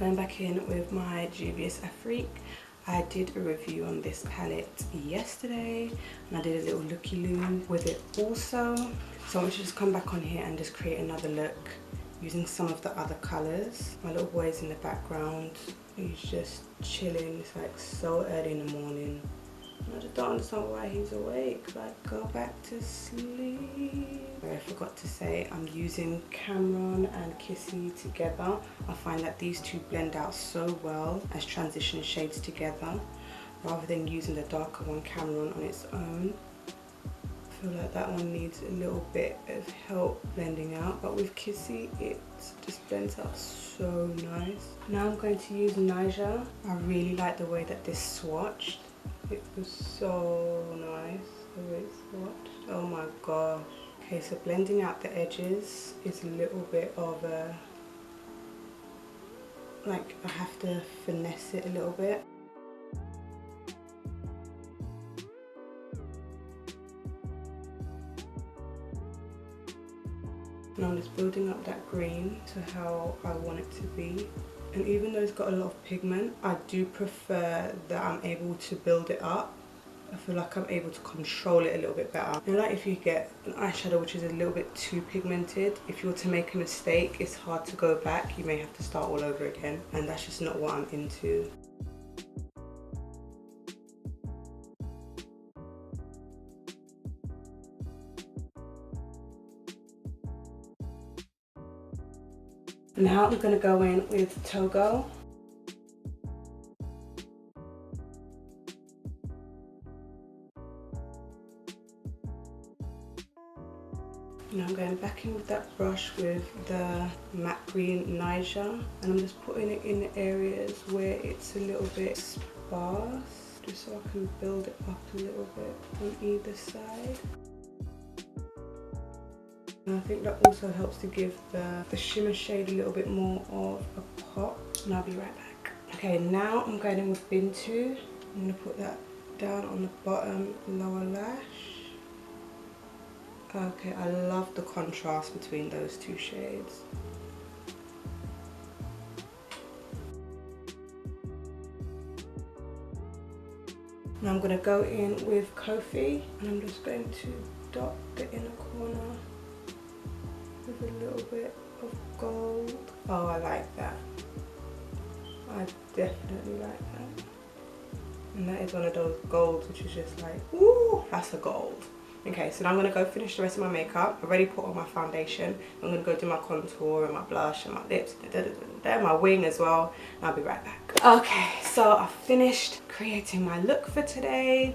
going back in with my Juvias Afrique. I did a review on this palette yesterday and I did a little looky-loo with it also. So I want to just come back on here and just create another look using some of the other colours. My little boy is in the background. He's just chilling. It's like so early in the morning. I just don't understand why he's awake. Like, go back to sleep. I forgot to say, I'm using Cameron and Kissy together. I find that these two blend out so well as transition shades together, rather than using the darker one, Cameron, on its own. I feel like that one needs a little bit of help blending out, but with Kissy, it just blends out so nice. Now I'm going to use Niger. I really like the way that this swatched. It was so nice the way it swatched. Oh my gosh. Okay, so blending out the edges is a little bit of a, like, I have to finesse it a little bit. And I'm just building up that green to how I want it to be. And even though it's got a lot of pigment, I do prefer that I'm able to build it up. I feel like I'm able to control it a little bit better. You know, like if you get an eyeshadow which is a little bit too pigmented, if you were to make a mistake, it's hard to go back. You may have to start all over again, and that's just not what I'm into. Now I'm going to go in with Togo. Now I'm going back in with that brush with the matte green Niger, and I'm just putting it in the areas where it's a little bit sparse, just so I can build it up a little bit on either side. And I think that also helps to give the shimmer shade a little bit more of a pop. And I'll be right back. Okay, now I'm going in with Bintu. I'm going to put that down on the bottom lower lash. Okay, I love the contrast between those two shades. Now I'm going to go in with Kofi, and I'm just going to dot the inner corner with a little bit of gold. Oh, I like that. I definitely like that. And that is one of those golds which is just like, ooh, that's a gold. Okay, so now I'm going to go finish the rest of my makeup. I've already put on my foundation. I'm going to go do my contour and my blush and my lips, my wing as well. And I'll be right back. Okay, so I've finished creating my look for today.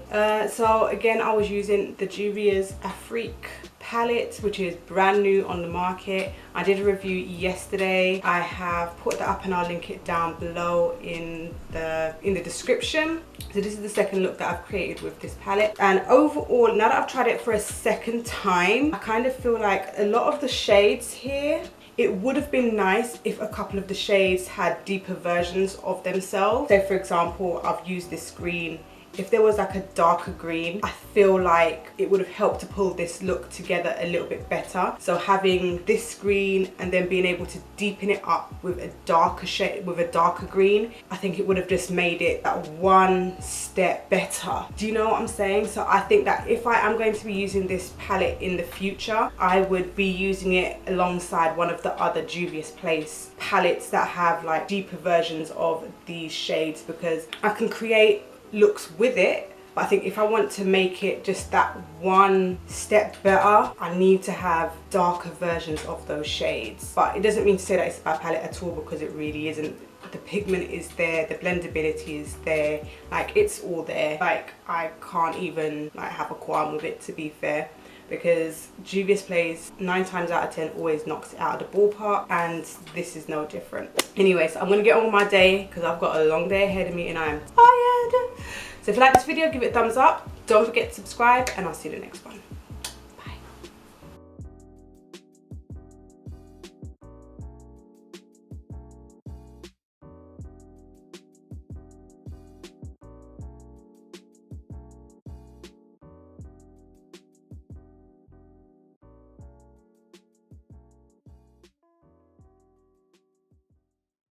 So again, I was using the Juvias Afrique palette, which is brand new on the market. I did a review yesterday. I have put that up and I'll link it down below in the description. So this is the second look that I've created with this palette, and overall, now that I've tried it for a second time, I kind of feel like a lot of the shades here, it would have been nice if a couple of the shades had deeper versions of themselves. So for example, I've used this green. If there was like a darker green, I feel like it would have helped to pull this look together a little bit better. So having this green and then being able to deepen it up with a darker shade, with a darker green, I think it would have just made it that one step better. Do you know what I'm saying? So I think that if I am going to be using this palette in the future, I would be using it alongside one of the other Juvias Place palettes that have like deeper versions of these shades, because I can create looks with it, but I think if I want to make it just that one step better, I need to have darker versions of those shades. But it doesn't mean to say that it's a bad palette at all, because it really isn't. The pigment is there, the blendability is there, like it's all there. Like I can't even like have a qualm with it, to be fair, because Juvias Place 9 times out of 10 always knocks it out of the ballpark, and this is no different. Anyways, I'm gonna get on with my day because I've got a long day ahead of me and I'm tired. So if you like this video, give it a thumbs up. Don't forget to subscribe, and I'll see you in the next one.